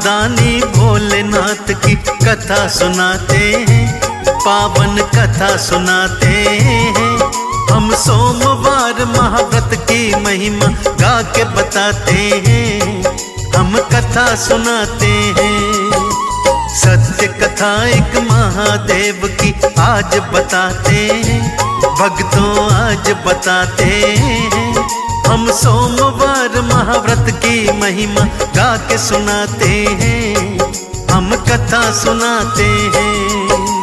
महादानी भोलेनाथ की कथा सुनाते हैं, पावन कथा सुनाते हैं। हम सोमवार महाव्रत की महिमा गा के बताते हैं, हम कथा सुनाते हैं। सत्य कथा एक महादेव की आज बताते हैं, भक्तों आज बताते हैं। हम सोमवार महाव्रत की महिमा गा के सुनाते हैं, हम कथा सुनाते हैं।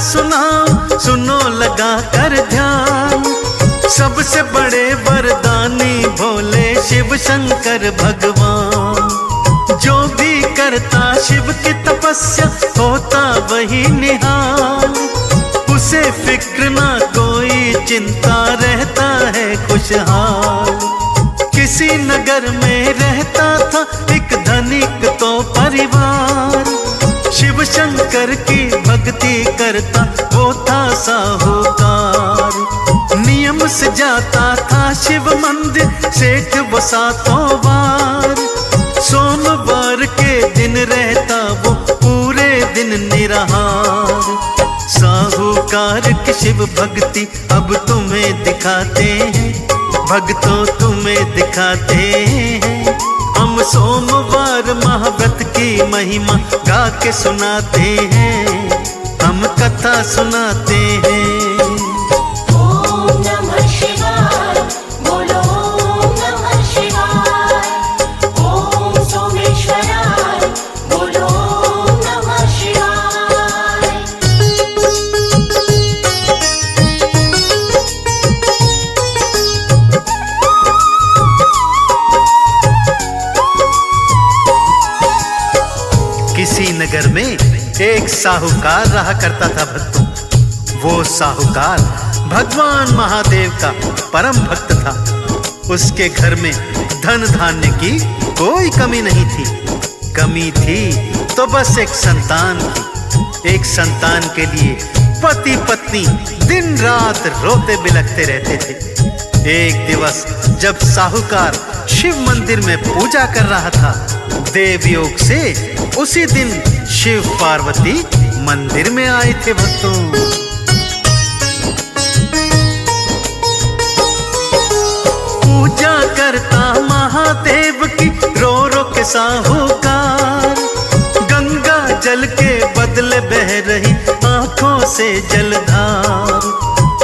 सुनाओ सुनो लगा कर ध्यान, सबसे बड़े वरदानी भोले शिव शंकर भगवान। जो भी करता शिव की तपस्या होता वही निहाल, उसे फिक्र ना कोई चिंता रहता है खुशहाल। किसी नगर में रहता था एक धनिक तो परिवार, शिव शंकर की भक्ति करता वो था साहूकार। नियम से जाता था शिव मंदिर सेठ वो सातों बार, सोमवार के दिन रहता वो पूरे दिन निराहार। साहूकार की शिव भक्ति अब तुम्हें दिखाते हैं, भक्तों तुम्हें दिखाते हैं। हम सोमवार महाव्रत की महिमा गा के सुनाते हैं, हम कथा सुनाते हैं। किसी नगर में एक साहूकार रहा करता था भक्तों। वो साहूकार भगवान महादेव का परम भक्त था। उसके घर में धन धान्य की कोई कमी नहीं थी, कमी थी तो बस एक संतान की। एक संतान के लिए पति पत्नी दिन रात रोते बिलखते रहते थे। एक दिवस जब साहूकार शिव मंदिर में पूजा कर रहा था, देवयोग से उसी दिन शिव पार्वती मंदिर में आए थे भक्तों। पूजा करता महादेव की रो रो के साहूकार, गंगा जल के बदले बह रही आंखों से जलधार।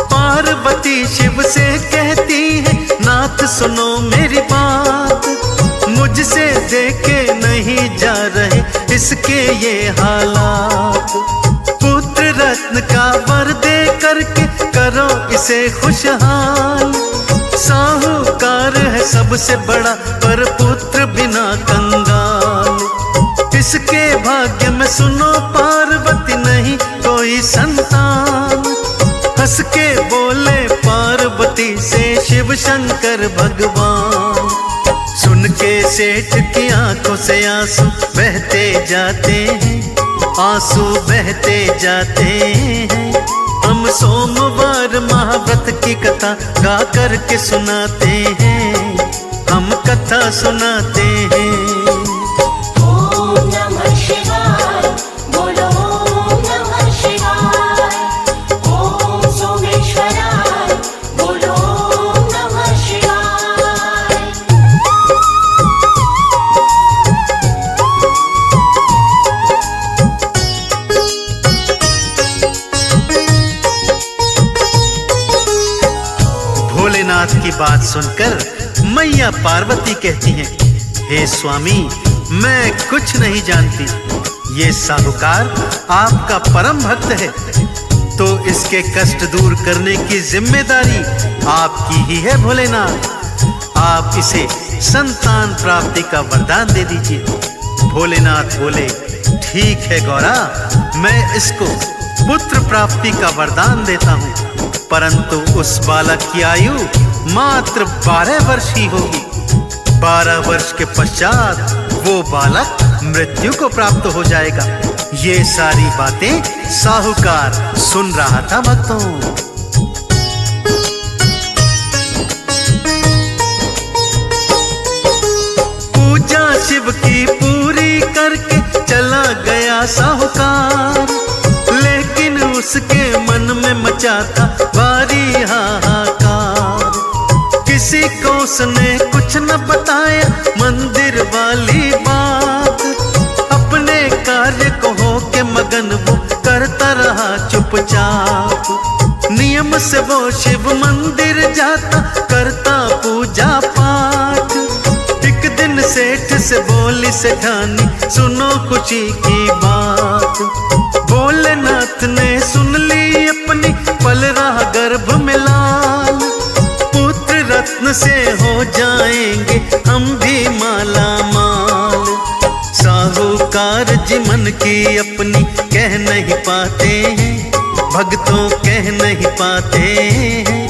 पार्वती शिव से कहती है नाथ सुनो मेरी बात, मुझसे देखे नहीं जा रहे इसके ये हालात। पुत्र रत्न का वर दे करके करो इसे खुशहाल। साहूकार है सबसे बड़ा पर पुत्र बिना कंगाल। इसके भाग्य में सुनो पार्वती नहीं कोई संतान। हंस के बोले पार्वती से शिव शंकर भगवान। सुन के सेठ की आंखों से आंसू बहते जाते हैं, आंसू बहते जाते हैं। हम सोमवार महाव्रत की कथा गा करके सुनाते हैं, हम कथा सुनाते हैं। भोलेनाथ की बात सुनकर मैया पार्वती कहती हैं, हे स्वामी मैं कुछ नहीं जानती, ये साहूकार आपका परम भक्त है, तो इसके कष्ट दूर करने की जिम्मेदारी आपकी ही है भोलेनाथ। आप इसे संतान प्राप्ति का वरदान दे दीजिए। भोलेनाथ बोले, ठीक है गौरा, मैं इसको पुत्र प्राप्ति का वरदान देता हूँ, परंतु उस बालक की आयु मात्र 12 वर्ष ही होगी। 12 वर्ष के पश्चात वो बालक मृत्यु को प्राप्त हो जाएगा। ये सारी बातें साहूकार सुन रहा था भक्तों। पूजा शिव की पूरी करके चला गया साहूकार, लेकिन उसके मन में मचा था भारी हाहाकार। किसी को उसने कुछ न बताया मंदिर वाली बात, अपने कार्य को होके मगन वो करता रहा चुपचाप। नियम से वो शिव मंदिर जाता, करता पूजा पाठ। एक दिन सेठ से बोली सेठानी, सुनो खुशी की बात। भोलेनाथ ने सुन ली अपनी, पल रहा गर्भ में लाल। पुत्र रत्न से हो जाएंगे हम भी माला माल। साहूकार जी मन की अपनी कह नहीं पाते हैं, भक्तों कह नहीं पाते हैं।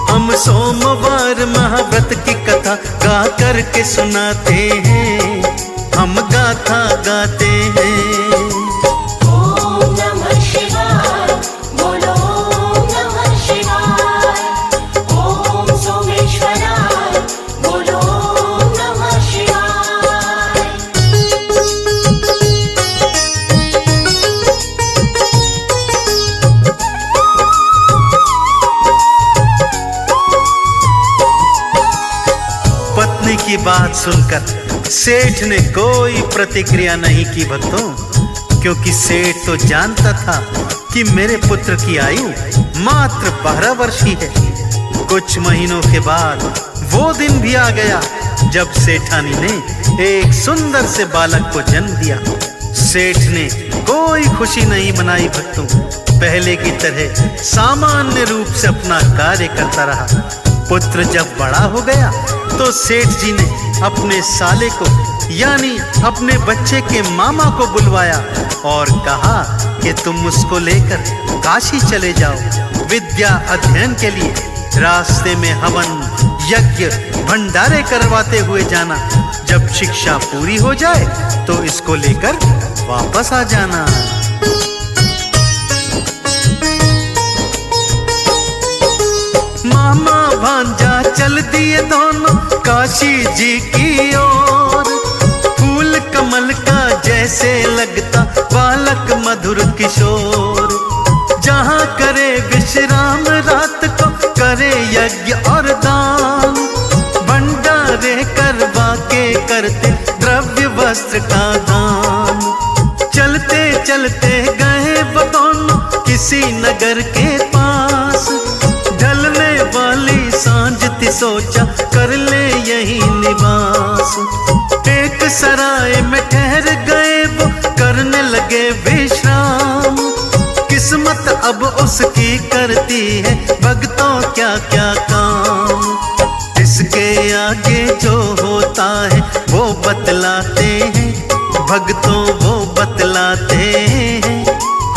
हम सोमवार महाव्रत की कथा गा कर के सुनाते हैं, हम गाथा गाते हैं। ओम नमः शिवाय, बोलो ओम नमः शिवाय। ओम सोमेश्वराय, बोलो ओम नमः शिवाय। पत्नी की बात सुनकर सेठ ने कोई प्रतिक्रिया नहीं की भक्तों, क्योंकि सेठ तो जानता था कि मेरे पुत्र की आयु मात्र 12 वर्ष ही है। कुछ महीनों के बाद वो दिन भी आ गया जब सेठानी ने एक सुंदर से बालक को जन्म दिया। सेठ ने कोई खुशी नहीं मनाई भक्तों, पहले की तरह सामान्य रूप से अपना कार्य करता रहा। पुत्र जब बड़ा हो गया तो सेठ जी ने अपने साले को यानी अपने बच्चे के मामा को बुलवाया और कहा कि तुम उसको लेकर काशी चले जाओ विद्या अध्ययन के लिए। रास्ते में हवन यज्ञ भंडारे करवाते हुए जाना। जब शिक्षा पूरी हो जाए तो इसको लेकर वापस आ जाना। मामा भांजा चल दिए दोनों काशी जी की ओर। फूल कमल का जैसे लगता बालक मधुर किशोर। जहाँ करे विश्राम रात को करे यज्ञ और दान। भंडारे करवा के करते द्रव्य वस्त्र का दान। चलते चलते गए वो दोनों किसी नगर के पास। ढलने वाली सांझ थी सोचा कर ले यही निवास। एक सराय में ठहर गए वो करने लगे विश्राम। किस्मत अब उसकी करती है भक्तों क्या क्या काम। इसके आगे जो होता है वो बतलाते हैं भक्तों, वो बतलाते हैं।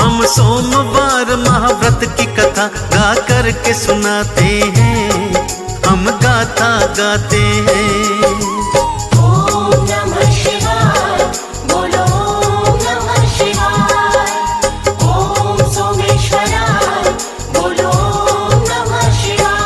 हम सोमवार महाव्रत की कथा गा कर के सुनाते हैं, हम गाथा गाते हैं। ओम नमः शिवाय, बोलो ओम नमः शिवाय। ओम सोमेश्वराय, बोलो ओम नमः शिवाय।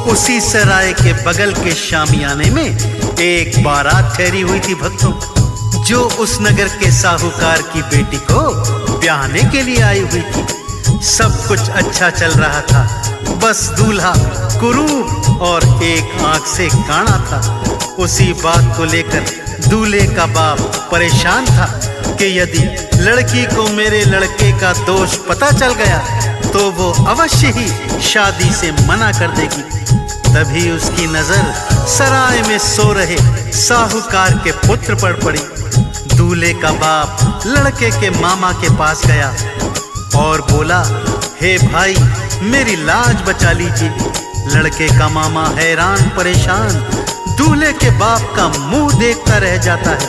उसी सराय के बगल के शामियाने में एक बारात ठहरी हुई थी भक्तों, जो उस नगर के साहूकार की बेटी को ब्याहने के लिए आई हुई थी। सब कुछ अच्छा चल रहा था, बस दूल्हा कुरूप और एक आंख से काना था। उसी बात को लेकर दूल्हे का बाप परेशान था कि यदि लड़की को मेरे लड़के का दोष पता चल गया तो वो अवश्य ही शादी से मना कर देगी। तभी उसकी नजर सराय में सो रहे साहूकार के पुत्र पर पड़ी। दूल्हे का बाप लड़के के मामा के पास गया और बोला, हे भाई, मेरी लाज बचा लीजिए। लड़के का मामा हैरान परेशान दूल्हे के बाप का मुंह देखता रह जाता है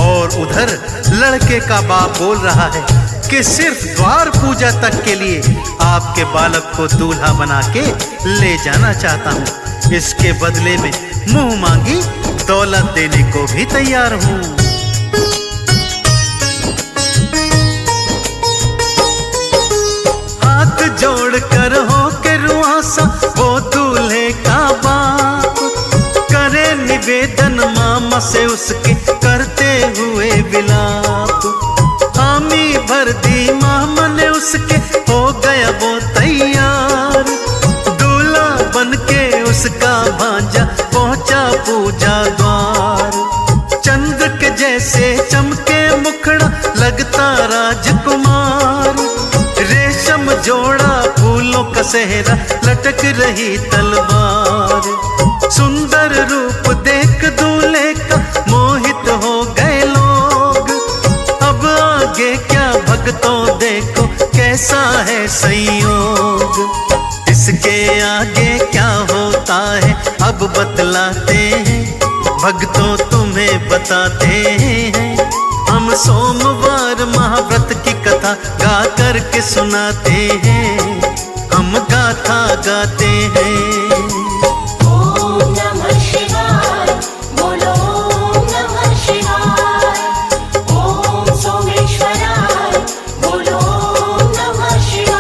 और उधर लड़के का बाप बोल रहा है कि सिर्फ द्वार पूजा तक के लिए आपके बालक को दूल्हा बना के ले जाना चाहता हूँ। इसके बदले में मुंह मांगी दौलत देने को भी तैयार हूँ। हाथ जोड़कर हो के रुआसा वो दूल्हे का बाप करे निवेदन मामा से उसके करते हुए विलाप। हामी भर दी मामा ने उसके, हो गया वो तैयार। दूल्हा बन के उसका भांजा पहुंचा पूजा द्वार। चंद्र के जैसे चमके मुखड़ा लगता राजकुमार। रेशम जोड़ा फूलों का सेहरा लटक रही तलवार। सुंदर रूप देख दूल्हे का मोहित हो गए लोग। अब आगे क्या भक्तों देखो कैसा है संयोग। इसके आगे क्या होता है अब बतलाते हैं, भक्तों तुम्हें बताते हैं। हम सोमवार महाव्रत की कथा गा कर के सुनाते हैं, हम गाथा गाते हैं। ओम नमः शिवाय, बोलो ओम नमः शिवाय। ओम सोमेश्वराय, बोलो ओम नमः शिवाय।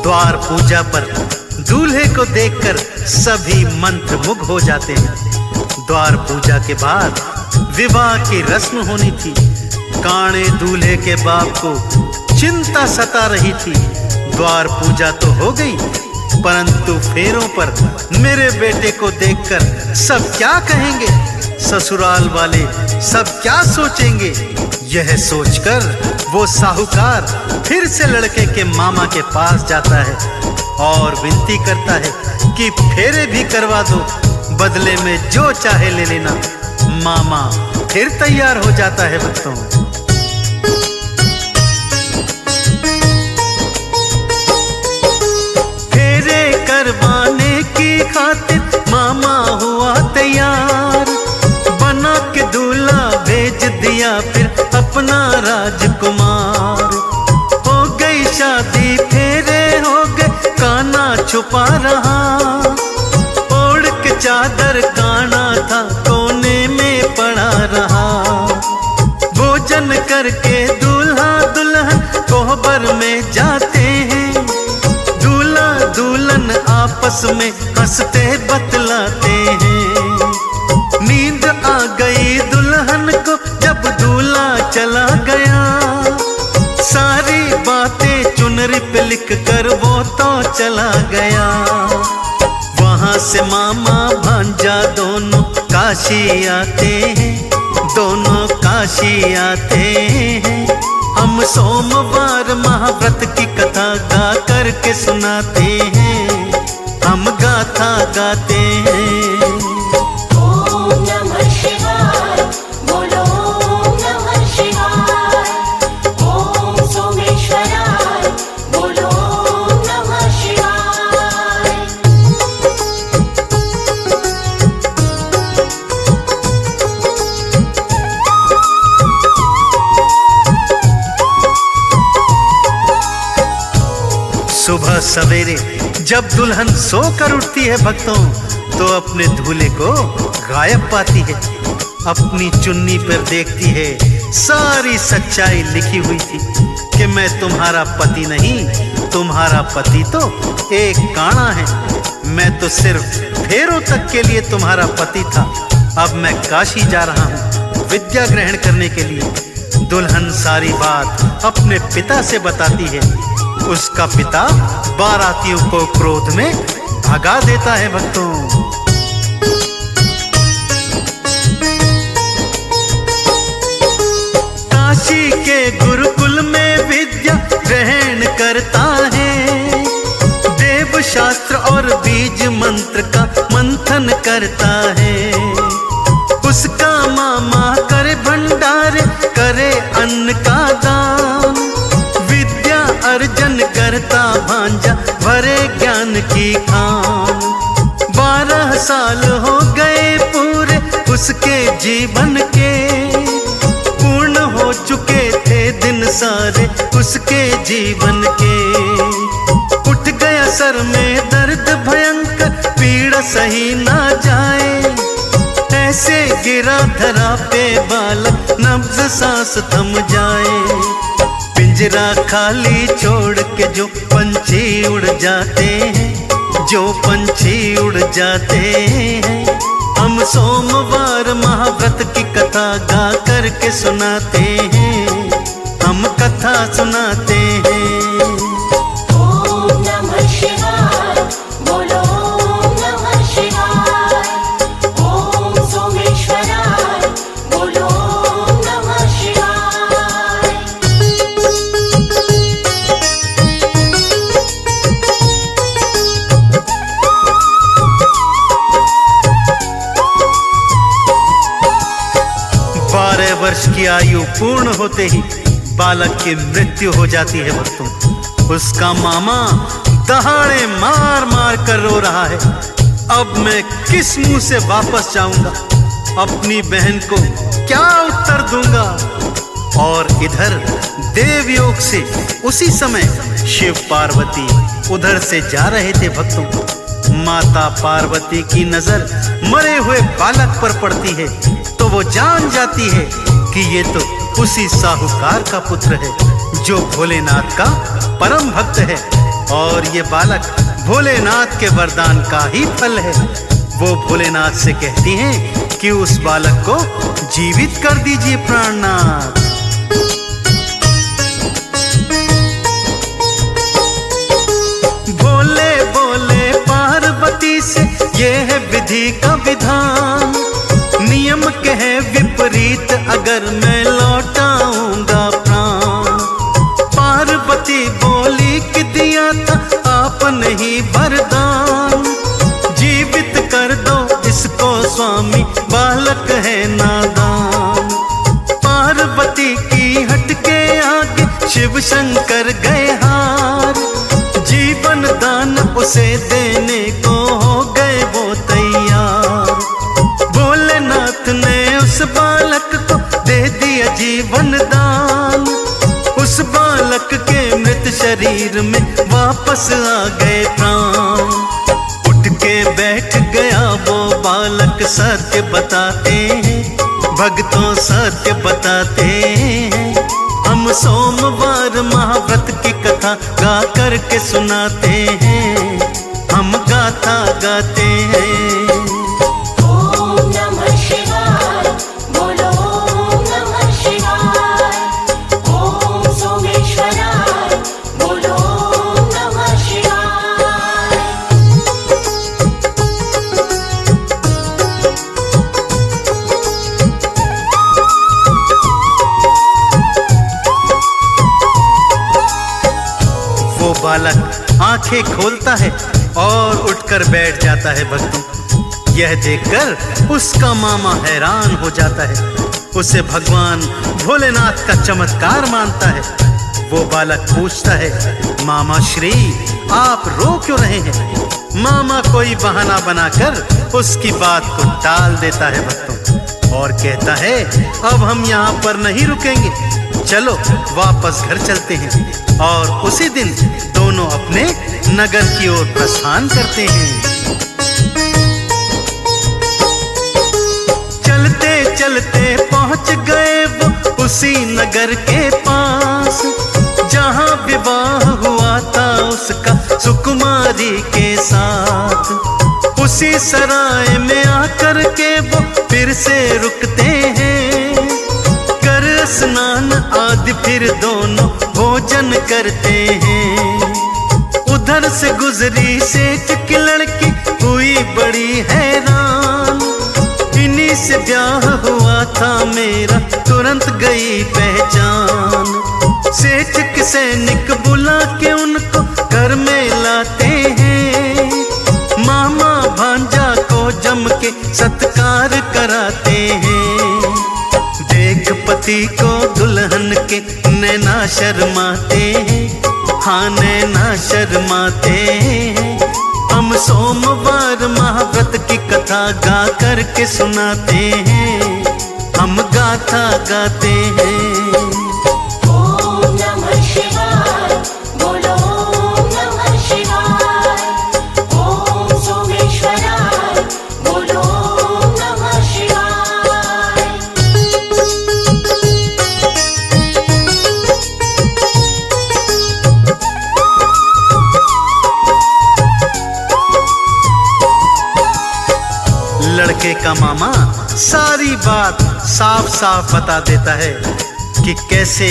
द्वार पूजा पर दूल्हे को देखकर सभी मंत्रमुग्ध हो जाते हैं। द्वार पूजा के बाद विवाह की रस्म होनी थी। काणे दूल्हे के बाप को चिंता सता रही थी। द्वार पूजा तो हो गई, परंतु फेरों पर मेरे बेटे को देखकर सब क्या कहेंगे, ससुराल वाले सब क्या सोचेंगे। यह सोचकर वो साहूकार फिर से लड़के के मामा के पास जाता है और विनती करता है कि फेरे भी करवा दो, बदले में जो चाहे ले लेना। मामा फिर तैयार हो जाता है भक्तों। फेरे करवाने की खातिर मामा हुआ तैयार। बना के दूल्हा भेज दिया फिर अपना राजकुमार। हो गई शादी फेरे हो गए, काना छुपा रहा। ओढ़ के चादर काना था कोने में पड़ा रहा। भोजन करके दूल्हा दुल्हन कोहबर में जाते हैं। दूल्हा दुल्हन आपस में हंसते बतलाते हैं। नींद आ गई दुल्हन को जब दूल्हा चला गया। सारी बातें चुनरी पे लिख कर वो तो चला गया। वहां से मामा भांजा दोनों काशी आते हैं, दोनों काशी आते हैं। हम सोमवार महाव्रत की कथा गा कर के सुनाते हैं, हम गाथा गाते हैं। ओम नमः शिवाय, बोलो ओम नमः शिवाय। ओम सोमेश्वराय, बोलो ओम नमः शिवाय। सुबह सवेरे जब दुल्हन सोकर उठती है भक्तों, तो अपने दूल्हे को गायब पाती है। अपनी चुन्नी पर देखती है सारी सच्चाई लिखी हुई थी कि मैं तुम्हारा पति नहीं, तुम्हारा पति तो एक काना है। मैं तो सिर्फ फेरों तक के लिए तुम्हारा पति था। अब मैं काशी जा रहा हूँ विद्या ग्रहण करने के लिए। दुल्हन सारी बात अपने पिता से बताती है। उसका पिता बारातियों को क्रोध में भगा देता है भक्तों। गुरुकुल में विद्या ग्रहण करता है। देव शास्त्र और बीज मंत्र का मंथन करता है। उसका मामा करे भंडार, करे अन्न का दान। विद्या अर्जन करता भांजा, भरे ज्ञान की खान। 12 साल हो गए पूरे उसके जीवन के, पूर्ण हो चुके थे दिन सारे उसके जीवन के। उठ गया सर में दर्द भयंकर, पीड़ा सही ना जाए। ऐसे गिरा धरा पे बालक, नब्ज सांस थम जाए। पिंजरा खाली छोड़ के जो पंछी उड़ जाते हैं, जो पंछी उड़ जाते हैं। हम सोमवार महाव्रत की कथा गा करके सुनाते हैं, हम कथा सुनाते हैं। ओम नमः शिवाय, बोलो ओम नमः शिवाय। ओम सोमेश्वराय, बोलो ओम नमः शिवाय। वर्ष की आयु पूर्ण होते ही बालक की मृत्यु हो जाती है भक्तों। उसका मामा दहाड़े मार मार कर रो रहा है। अब मैं किस मुंह से वापस जाऊंगा, अपनी बहन को क्या उत्तर दूंगा। और इधर देवयोग से उसी समय शिव पार्वती उधर से जा रहे थे भक्तों। माता पार्वती की नजर मरे हुए बालक पर पड़ती है तो वो जान जाती है कि ये तो उसी साहूकार का पुत्र है जो भोलेनाथ का परम भक्त है, और ये बालक भोलेनाथ के वरदान का ही फल है। वो भोलेनाथ से कहती हैं कि उस बालक को जीवित कर दीजिए प्राणनाथ। भोले बोले पार्वती से ये है विधि का विधान। नियम के है विपरीत अगर मैं लौटाऊंगा प्राण। पार्वती बोली कि दिया था आपने ही वरदान। जीवित कर दो इसको स्वामी, बालक है नादान। पार्वती की हटके आगे शिव शंकर गए हार। जीवन दान उसे देने को हो गए वो तैयार। भोलेनाथ ने उस बालक को दे दिया जीवन दान। उस बालक के मृत शरीर में वापस आ गए प्राण। उठ के बैठ गया वो बालक, सत्य बताते हैं भक्तों, सत्य बताते हैं। हम सोमवार महाव्रत की कथा गा करके सुनाते हैं, हम गाथा गाते हैं। ओम नमः शिवाय, बोलो ओम नमः शिवाय। ओम सोमेश्वराय, बोलो ओम नमः शिवाय। वो बालक आंखें खोलता है और उठकर बैठ जाता है भक्तों। यह देखकर उसका मामा हैरान हो जाता है, उसे भगवान भोलेनाथ का चमत्कार मानता है। वो बालक पूछता है, मामा श्री आप रो क्यों रहे हैं? मामा कोई बहाना बनाकर उसकी बात को टाल देता है भक्तों, और कहता है अब हम यहाँ पर नहीं रुकेंगे, चलो वापस घर चलते हैं। और उसी दिन दोनों अपने नगर की ओर प्रस्थान करते हैं। चलते चलते पहुंच गए वो उसी नगर के पास, जहां विवाह हुआ था उसका सुकुमारी के साथ। उसी सराय में आकर के वो फिर से रुकते हैं, कर स्नान आदि फिर दोनों भोजन करते हैं। उधर से गुजरी सेठ की लड़की हुई बड़ी हैरान, इन्हीं जिन्हीं से ब्याह हुआ था मेरा तुरंत गई पहचान। सेठ के सैनिक बुला के उनको घर में लाते हैं, मामा भांजा को जम के सत्कार कराते हैं। देख पति को दुल्हन के नैना शर्माते हैं, हाँ नैना शर्माते हैं। हम सोमवार महाव्रत की कथा गा करके सुनाते हैं, हम गाथा गाते हैं। ओम नमः शिवाय, बोलो ओम नमः शिवाय। ओम सोमेश्वराय, बोलो ओम नमः शिवाय। लड़के का मामा सारी बात साफ साफ बता देता है कि कैसे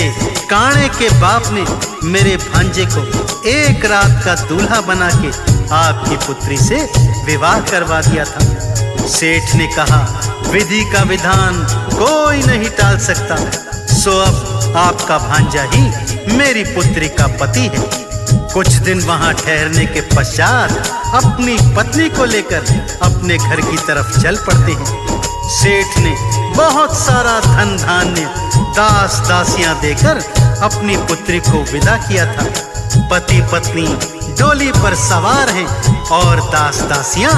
काणे के बाप ने मेरे भांजे को एक रात का दूल्हा बना के आपकी पुत्री से विवाह करवा दिया था। सेठ ने कहा विधि का विधान कोई नहीं टाल सकता, सो अब आपका भांजा ही मेरी पुत्री का पति है। कुछ दिन वहां ठहरने के पश्चात अपनी पत्नी को लेकर अपने घर की तरफ चल पड़ते हैं। सेठ ने बहुत सारा धन धान्य दास दासियां देकर अपनी पुत्री को विदा किया था। पति पत्नी डोली पर सवार हैं और दास दासियां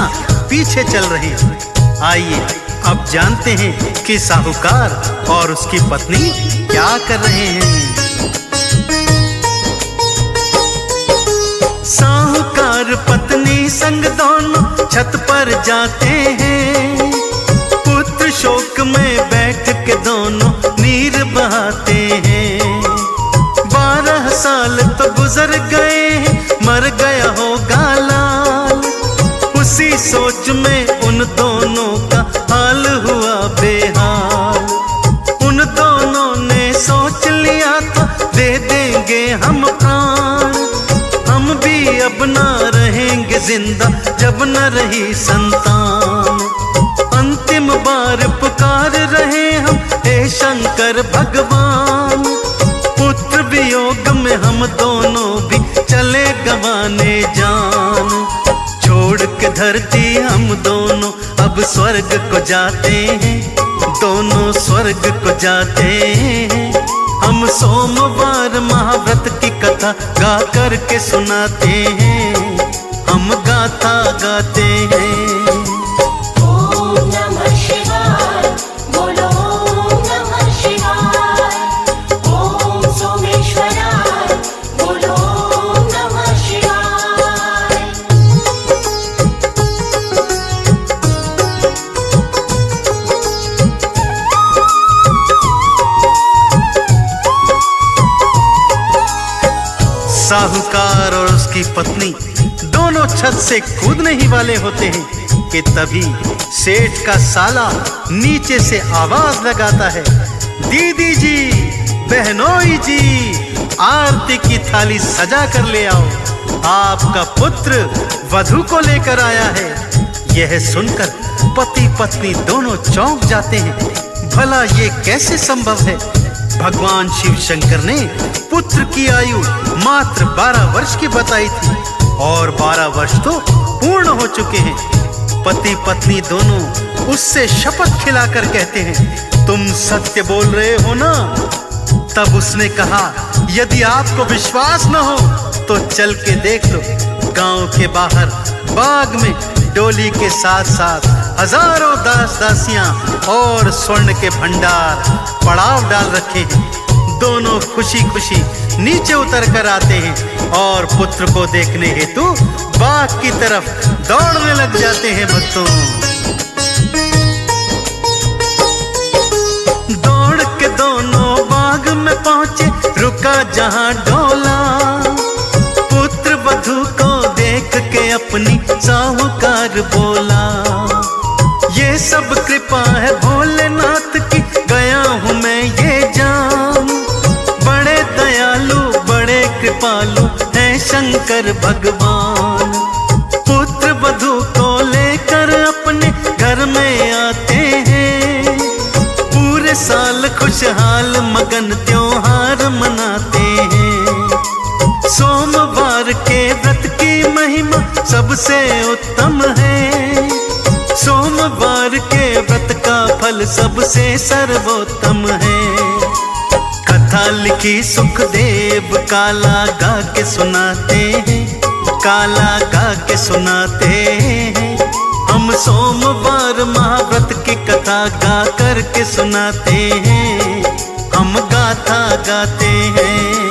पीछे चल रहे हैं। आइए अब जानते हैं कि साहूकार और उसकी पत्नी क्या कर रहे हैं। साहूकार पत्नी संग दोनों छत पर जाते हैं, पुत्र शोक में बैठ के दोनों नीर बहाते हैं। 12 साल तो गुजर गए हैं, मर गया होगा लाल, उसी सोच में उन दोनों का हाल हुआ बेहाल। उन दोनों ने सोच लिया था दे देंगे हम प्राण, हम भी अब ना रहेंगे जिंदा जब न रही संतान। अंतिम बार पुकार रहे हम हे शंकर भगवान, पुत्र वियोग में हम दोनों भी चले गंवाने जान। छोड़ के धरती हम दोनों अब स्वर्ग को जाते हैं, दोनों स्वर्ग को जाते हैं। हम सोमवार महाव्रत की कथा गा करके सुनाते हैं, हम गाथा गाते हैं। ओम नमः शिवाय, बोलो ओम नमः शिवाय। ओम सोमेश्वराय, बोलो ओम नमः शिवाय। साहूकार और उसकी पत्नी दोनों छत से कूदने ही वाले होते हैं कि तभी सेठ का साला नीचे से आवाज लगाता है, दीदी जी, बहनोई जी, आरती की थाली सजा कर ले आओ, आपका पुत्र वधू को लेकर आया है। यह सुनकर पति पत्नी दोनों चौंक जाते हैं, भला ये कैसे संभव है। भगवान शिव शंकर ने पुत्र की आयु मात्र 12 वर्ष की बताई थी और 12 वर्ष तो पूर्ण हो चुके हैं। पति पत्नी दोनों उससे शपथ खिलाकर कहते हैं, तुम सत्य बोल रहे हो ना। तब उसने कहा, यदि आपको विश्वास न हो तो चल के देख लो, गांव के बाहर बाग में डोली के साथ साथ हजारों दास दासियां और स्वर्ण के भंडार पड़ाव डाल रखे हैं। दोनों खुशी खुशी नीचे उतर कर आते हैं और पुत्र को देखने हेतु बाग की तरफ दौड़ने लग जाते हैं। भक्तों, दौड़ के दोनों बाग में पहुंचे, रुका जहां डोला, पुत्र वधू को देख के अपनी साहूकार बोला, ये सब कृपा है भोलेनाथ की, गया हूं मैं ये जान, बड़े दयालु बड़े कृपालु हैं शंकर भगवान। पुत्र वधू को लेकर अपने घर में आते हैं, खुशहाल मगन त्योहार मनाते हैं। सोमवार के व्रत की महिमा सबसे उत्तम है। सोमवार के व्रत का फल सबसे सर्वोत्तम है। कथा लिखी सुखदेव काला गा के सुनाते हैं, काला गा के सुनाते हैं। हम सोमवार महाव्रत की कथा गा कर के सुनाते हैं, हम गाथा गाते हैं।